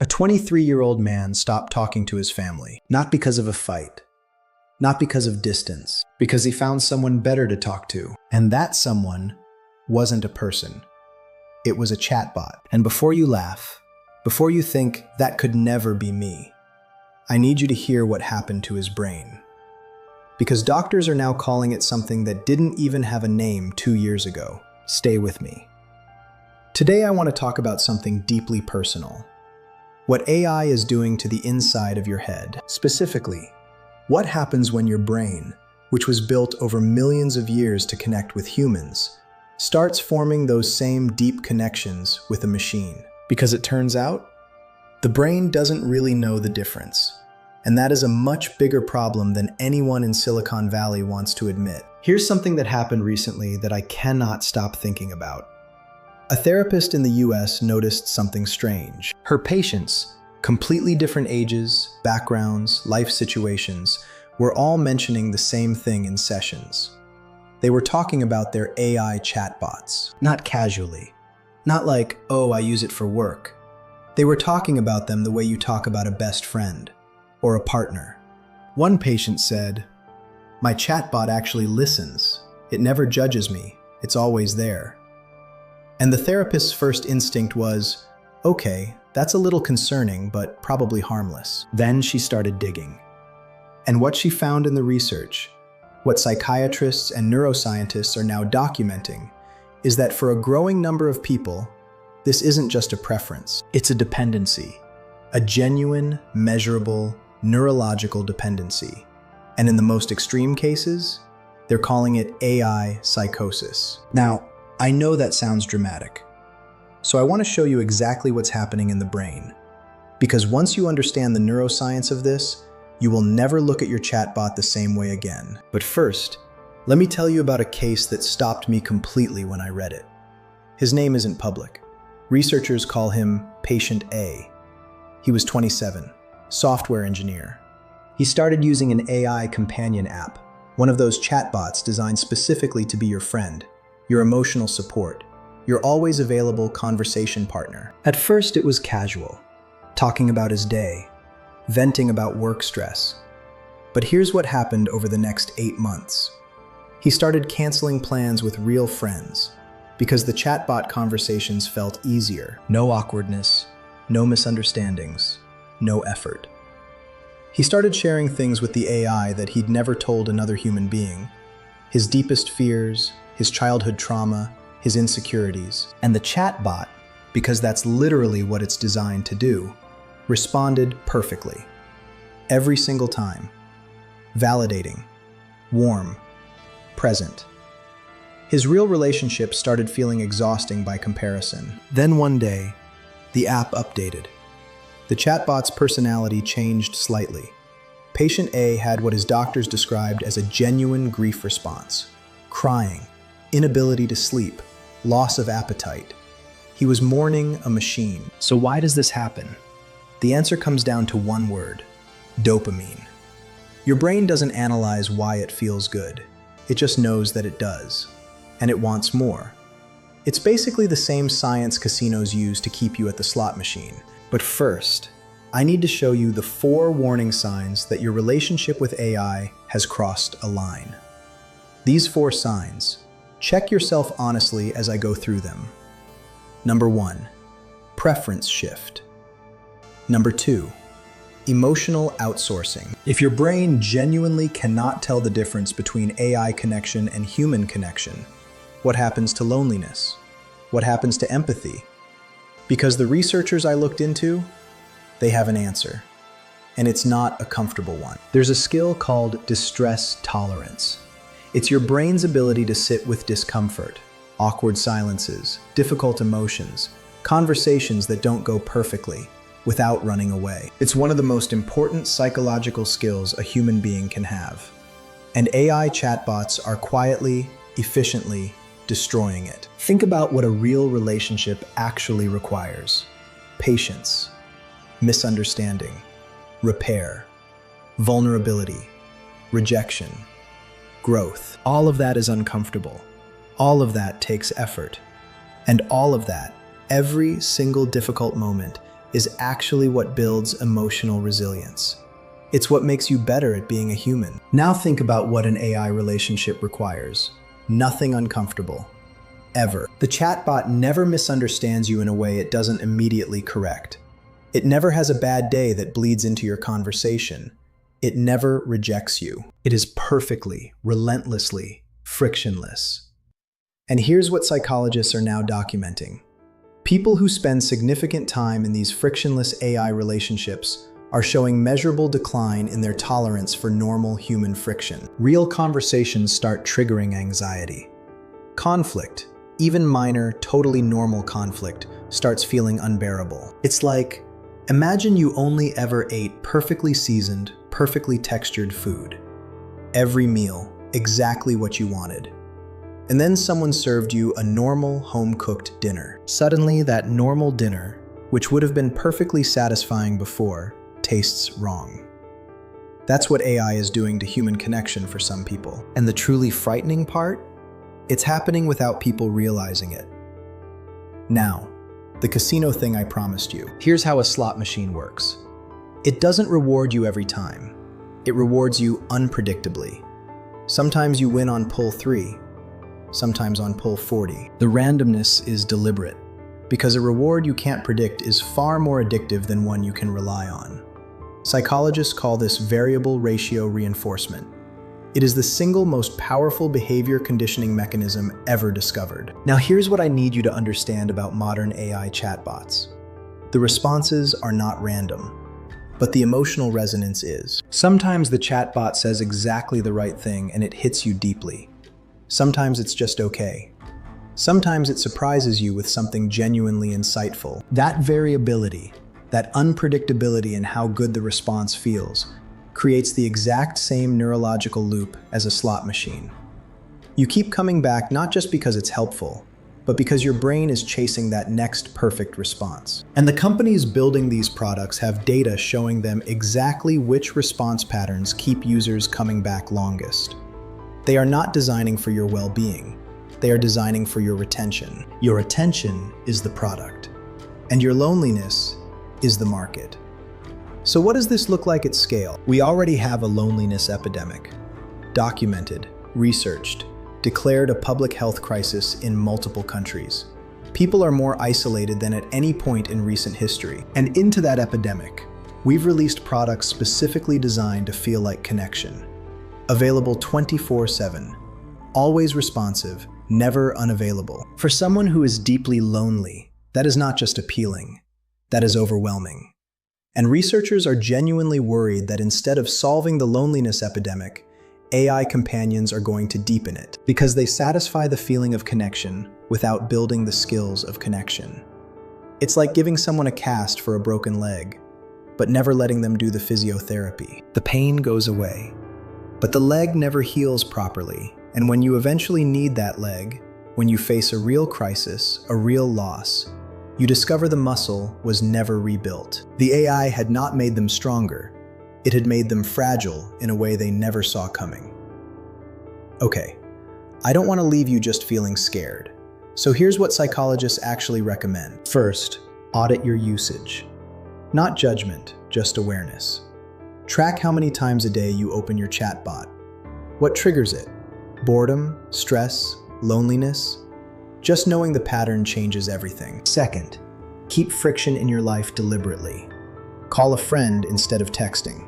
A 23-year-old man stopped talking to his family, not because of a fight, not because of distance, because he found someone better to talk to. And that someone wasn't a person. It was a chatbot. And before you laugh, before you think that could never be me, I need you to hear what happened to his brain. Because doctors are now calling it something that didn't even have a name 2 years ago. Stay with me. Today I want to talk about something deeply personal. What AI is doing to the inside of your head. Specifically, what happens when your brain, which was built over millions of years to connect with humans, starts forming those same deep connections with a machine? Because it turns out, the brain doesn't really know the difference. And that is a much bigger problem than anyone in Silicon Valley wants to admit. Here's something that happened recently that I cannot stop thinking about. A therapist in the US noticed something strange. Her patients, completely different ages, backgrounds, life situations, were all mentioning the same thing in sessions. They were talking about their AI chatbots, not casually, not like, oh, I use it for work. They were talking about them the way you talk about a best friend or a partner. One patient said, "My chatbot actually listens. It never judges me. It's always there." And the therapist's first instinct was, okay, that's a little concerning, but probably harmless. Then she started digging. And what she found in the research, what psychiatrists and neuroscientists are now documenting, is that for a growing number of people, this isn't just a preference, it's a dependency, a genuine, measurable, neurological dependency. And in the most extreme cases, they're calling it AI psychosis. Now, I know that sounds dramatic, so I want to show you exactly what's happening in the brain. Because once you understand the neuroscience of this, you will never look at your chatbot the same way again. But first, let me tell you about a case that stopped me completely when I read it. His name isn't public. Researchers call him Patient A. He was 27, software engineer. He started using an AI companion app, one of those chatbots designed specifically to be your friend, your emotional support, your always available conversation partner. At first it was casual, talking about his day, venting about work stress. But here's what happened over the next 8 months. He started canceling plans with real friends because the chatbot conversations felt easier. No awkwardness, no misunderstandings, no effort. He started sharing things with the AI that he'd never told another human being. His deepest fears, his childhood trauma, his insecurities. And the chatbot, because that's literally what it's designed to do, responded perfectly. Every single time. Validating, warm, present. His real relationship started feeling exhausting by comparison. Then one day, the app updated. The chatbot's personality changed slightly. Patient A had what his doctors described as a genuine grief response. Crying, inability to sleep, loss of appetite. He was mourning a machine. So why does this happen? The answer comes down to one word: dopamine. Your brain doesn't analyze why it feels good. It just knows that it does. And it wants more. It's basically the same science casinos use to keep you at the slot machine. But first, I need to show you the 4 warning signs that your relationship with AI has crossed a line. These 4 signs, check yourself honestly as I go through them. Number 1, preference shift. Number 2, emotional outsourcing. If your brain genuinely cannot tell the difference between AI connection and human connection, what happens to loneliness? What happens to empathy? Because the researchers I looked into, they have an answer. And it's not a comfortable one. There's a skill called distress tolerance. It's your brain's ability to sit with discomfort, awkward silences, difficult emotions, conversations that don't go perfectly, without running away. It's one of the most important psychological skills a human being can have. And AI chatbots are quietly, efficiently destroying it. Think about what a real relationship actually requires: patience, misunderstanding, repair, vulnerability, rejection, growth. All of that is uncomfortable. All of that takes effort. And all of that, every single difficult moment, is actually what builds emotional resilience. It's what makes you better at being a human. Now think about what an AI relationship requires. Nothing uncomfortable. Ever. The chatbot never misunderstands you in a way it doesn't immediately correct. It never has a bad day that bleeds into your conversation. It never rejects you. It is perfectly, relentlessly, frictionless. And here's what psychologists are now documenting. People who spend significant time in these frictionless AI relationships are showing measurable decline in their tolerance for normal human friction. Real conversations start triggering anxiety. Conflict, even minor, totally normal conflict, starts feeling unbearable. It's like, imagine you only ever ate perfectly seasoned, perfectly textured food. Every meal, exactly what you wanted. And then someone served you a normal, home-cooked dinner. Suddenly, that normal dinner, which would have been perfectly satisfying before, tastes wrong. That's what AI is doing to human connection for some people. And the truly frightening part? It's happening without people realizing it. Now, the casino thing I promised you. Here's how a slot machine works. It doesn't reward you every time. It rewards you unpredictably. Sometimes you win on pull 3, sometimes on pull 40. The randomness is deliberate, because a reward you can't predict is far more addictive than one you can rely on. Psychologists call this variable ratio reinforcement. It is the single most powerful behavior conditioning mechanism ever discovered. Now here's what I need you to understand about modern AI chatbots. The responses are not random, but the emotional resonance is. Sometimes the chatbot says exactly the right thing and it hits you deeply. Sometimes it's just okay. Sometimes it surprises you with something genuinely insightful. That variability, that unpredictability in how good the response feels, creates the exact same neurological loop as a slot machine. You keep coming back not just because it's helpful, but because your brain is chasing that next perfect response. And the companies building these products have data showing them exactly which response patterns keep users coming back longest. They are not designing for your well-being. They are designing for your retention. Your attention is the product, and your loneliness is the market. So what does this look like at scale? We already have a loneliness epidemic, documented, researched, declared a public health crisis in multiple countries. People are more isolated than at any point in recent history. And into that epidemic, we've released products specifically designed to feel like connection. Available 24/7, always responsive, never unavailable. For someone who is deeply lonely, that is not just appealing, that is overwhelming. And researchers are genuinely worried that instead of solving the loneliness epidemic, AI companions are going to deepen it, because they satisfy the feeling of connection without building the skills of connection. It's like giving someone a cast for a broken leg, but never letting them do the physiotherapy. The pain goes away, but the leg never heals properly, and when you eventually need that leg, when you face a real crisis, a real loss, you discover the muscle was never rebuilt. The AI had not made them stronger. It had made them fragile in a way they never saw coming. Okay, I don't want to leave you just feeling scared. So here's what psychologists actually recommend. First, audit your usage. Not judgment, just awareness. Track how many times a day you open your chatbot. What triggers it? Boredom, stress, loneliness? Just knowing the pattern changes everything. Second, keep friction in your life deliberately. Call a friend instead of texting.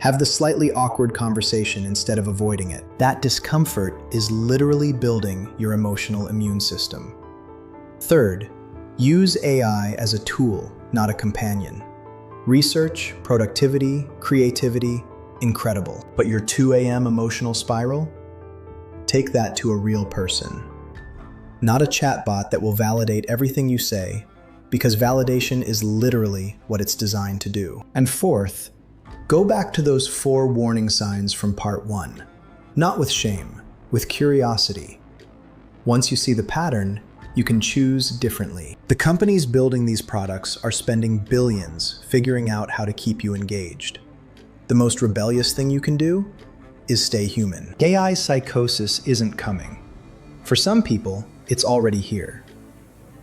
Have the slightly awkward conversation instead of avoiding it. That discomfort is literally building your emotional immune system. Third, use AI as a tool, not a companion. Research, productivity, creativity, incredible. But your 2 a.m. emotional spiral? Take that to a real person. Not a chatbot that will validate everything you say, because validation is literally what it's designed to do. And fourth, go back to those 4 warning signs from part 1. Not with shame, with curiosity. Once you see the pattern, you can choose differently. The companies building these products are spending billions figuring out how to keep you engaged. The most rebellious thing you can do is stay human. AI psychosis isn't coming. For some people, it's already here.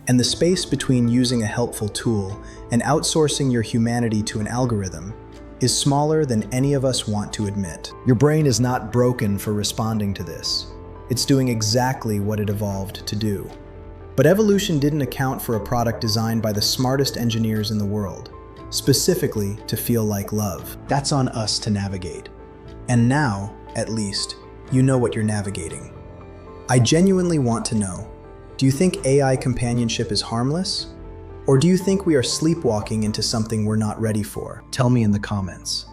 And the space between using a helpful tool and outsourcing your humanity to an algorithm is smaller than any of us want to admit. Your brain is not broken for responding to this. It's doing exactly what it evolved to do. But evolution didn't account for a product designed by the smartest engineers in the world, specifically to feel like love. That's on us to navigate. And now, at least, you know what you're navigating. I genuinely want to know, do you think AI companionship is harmless? Or do you think we are sleepwalking into something we're not ready for? Tell me in the comments.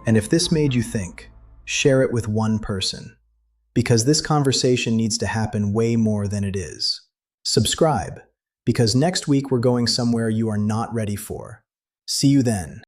And if this made you think, share it with one person, because this conversation needs to happen way more than it is. Subscribe, because next week we're going somewhere you are not ready for. See you then.